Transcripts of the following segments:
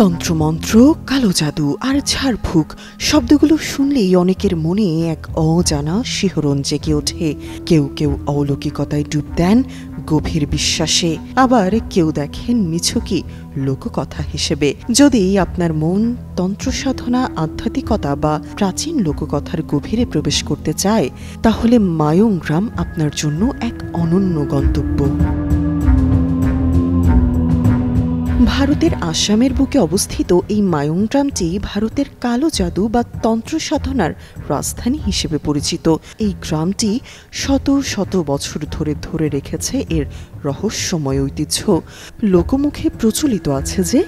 তন্ত্রমন্ত্র, কালো জাদু আর ঝাড়ফুঁক শব্দগুলো শুনলেই অনেকের মনে এক অজানা শিহরণ জেগে ওঠে। কেউ কেউ অলৌকিকতায় ডুব দেন গভীর বিশ্বাসে, আবার কেউ দেখেন নিছকই লোককথা হিসেবে। যদি আপনার মন তন্ত্র সাধনা, আধ্যাত্মিকতা বা প্রাচীন লোককথার গভীরে প্রবেশ করতে চায়, তাহলে মায়ং গ্রাম আপনার জন্য এক অনন্য গন্তব্য। ভারতের আসামের বুকে অবস্থিত এই মায়ং গ্রামটি ভারতের কালো জাদু বা তন্ত্র সাধনার রাজধানী হিসেবে পরিচিত। এই গ্রামটি শত শত বছর ধরে রেখেছে এর রহস্যময় ঐতিহ্য। লোকমুখে প্রচলিত আছে যে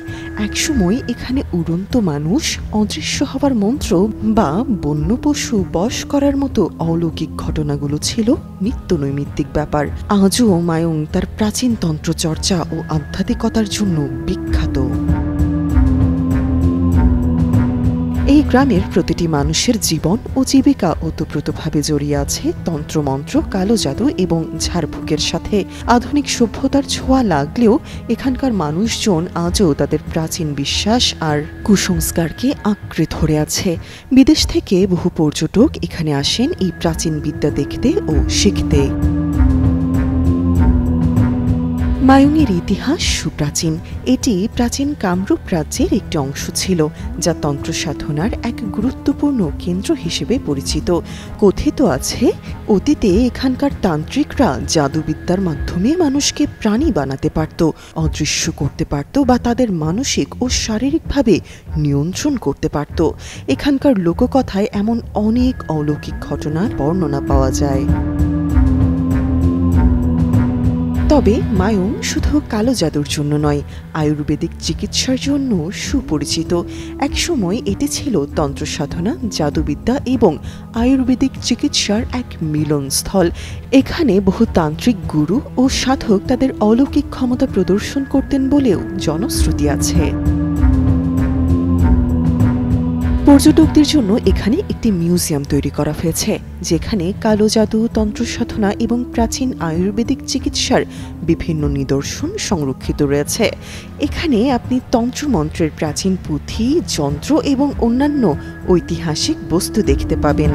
একসময় এখানে উড়ন্ত মানুষ, অদৃশ্য হবার মন্ত্র বা বন্য পশু বশ করার মতো অলৌকিক ঘটনাগুলো ছিল নিত্যনৈমিত্তিক ব্যাপার। আজও মায়ং তার প্রাচীন তন্ত্র চর্চা ও আধ্যাত্মিকতার জন্য বিখ্যাত। এই গ্রামের প্রতিটি মানুষের জীবন ও জীবিকা ওতপ্রোতভাবে জড়িয়ে আছে তন্ত্রমন্ত্র, কালো জাদু এবং ঝাড়ফুঁকের সাথে। আধুনিক সভ্যতার ছোঁয়া লাগলেও এখানকার মানুষজন আজও তাদের প্রাচীন বিশ্বাস আর কুসংস্কারকে আঁকড়ে ধরে আছে। বিদেশ থেকে বহু পর্যটক এখানে আসেন এই প্রাচীন বিদ্যা দেখতে ও শিখতে। মায়ংয়ের ইতিহাস সুপ্রাচীন। এটি প্রাচীন কামরূপ রাজ্যের একটি অংশ ছিল, যা তন্ত্র সাধনার এক গুরুত্বপূর্ণ কেন্দ্র হিসেবে পরিচিত। কথিত আছে, অতীতে এখানকার তান্ত্রিকরা জাদুবিদ্যার মাধ্যমে মানুষকে প্রাণী বানাতে পারত, অদৃশ্য করতে পারত বা তাদের মানসিক ও শারীরিকভাবে নিয়ন্ত্রণ করতে পারত। এখানকার লোককথায় এমন অনেক অলৌকিক ঘটনার বর্ণনা পাওয়া যায়। তবে মায়ং শুধু কালো জাদুর জন্য নয়, আয়ুর্বেদিক চিকিৎসার জন্য সুপরিচিত। একসময় এটি ছিল তন্ত্র সাধনা, জাদুবিদ্যা এবং আয়ুর্বেদিক চিকিৎসার এক মিলনস্থল। এখানে বহু তান্ত্রিক গুরু ও সাধক তাদের অলৌকিক ক্ষমতা প্রদর্শন করতেন বলেও জনশ্রুতি আছে। পর্যটকদের জন্য এখানে একটি মিউজিয়াম তৈরি করা হয়েছে, যেখানে কালো জাদু, তন্ত্র সাধনা এবং প্রাচীন আয়ুর্বেদিক চিকিৎসার বিভিন্ন নিদর্শন সংরক্ষিত রয়েছে। এখানে আপনি তন্ত্রমন্ত্রের প্রাচীন পুঁথি, যন্ত্র এবং অন্যান্য ঐতিহাসিক বস্তু দেখতে পাবেন।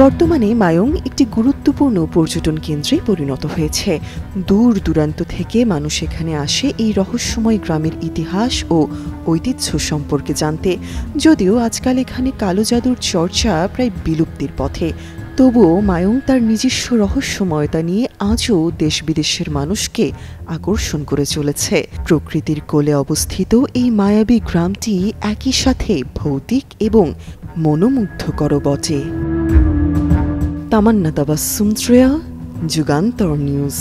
বর্তমানে মায়ং একটি গুরুত্বপূর্ণ পর্যটন কেন্দ্রে পরিণত হয়েছে। দূর দূরান্ত থেকে মানুষ এখানে আসে এই রহস্যময় গ্রামের ইতিহাস ও ঐতিহ্য সম্পর্কে জানতে। যদিও আজকাল এখানে কালো জাদুর চর্চা প্রায় বিলুপ্তির পথে, তবুও মায়ং তার নিজস্ব রহস্যময়তা নিয়ে আজও দেশ বিদেশের মানুষকে আকর্ষণ করে চলেছে। প্রকৃতির কোলে অবস্থিত এই মায়াবী গ্রামটি একই সাথে ভৌতিক এবং মনোমুগ্ধকর বটে। তামান্না তাবাসসুম শ্রেয়া, যুগান্তর নিউজ।